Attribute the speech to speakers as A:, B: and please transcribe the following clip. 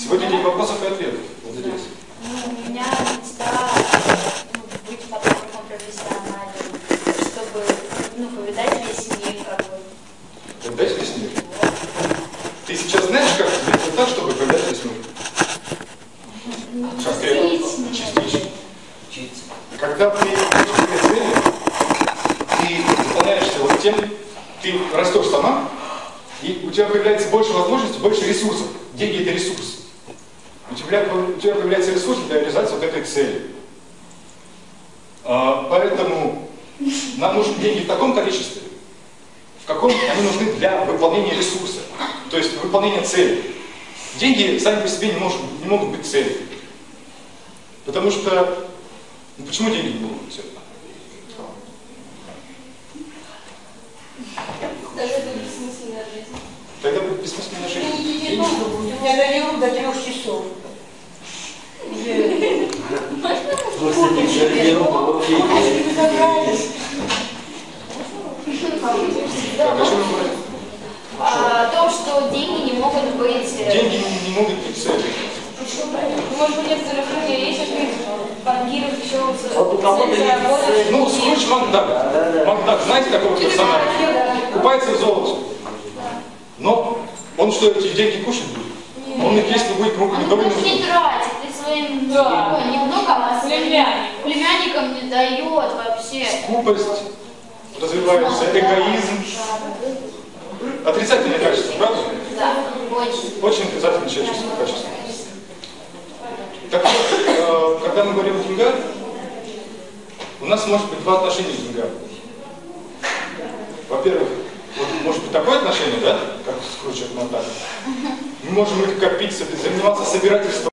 A: Сегодня день вопросов и ответов. Вот здесь.
B: У меня мечта быть фотографом профессиональным, чтобы повидать весь мир как бы.
A: Повидать весь мир? Ты сейчас знаешь, как сделать так, чтобы повидать весь мир? Частично. Когда ты идешь к этой цели, ты заполняешься вот тем, ты растешь сама, и у тебя появляется больше возможностей, больше ресурсов. Деньги – это ресурс. У тебя появляется ресурс для реализации вот этой цели. Поэтому нам нужны деньги в таком количестве, в каком они нужны для выполнения ресурса, то есть выполнения цели. Деньги сами по себе не могут быть целью. Потому что, почему деньги не могут быть целью?
B: Тогда будет бессмысленная жизнь.
A: Тогда будет бессмысленная жизнь.
C: Я даю до 3 часов.
B: О том, что деньги не могут быть...
A: Деньги не могут быть целью.
B: Может быть, некоторые люди есть, банкиров еще
D: Вот у кого-то есть...
A: Ну, Скрудж Макдак. Макдак, знаете такого персонажа? Купается в золоте. Но он что, эти деньги кушать будет? Он их есть не будет, ему никого не
B: Он не
A: нужен.
B: тратит, и своим немного, а племянникам не дает вообще.
A: Скупость, развивается эгоизм. Отрицательное качество, правда?
B: Да, очень.
A: Очень отрицательное качество. Так вот, когда мы говорим о деньгах, у нас может быть два отношения к деньгам. Во-первых, вот может быть такое отношение, да, как Скрудж Макдак. Мы можем их копить, заниматься собирательством.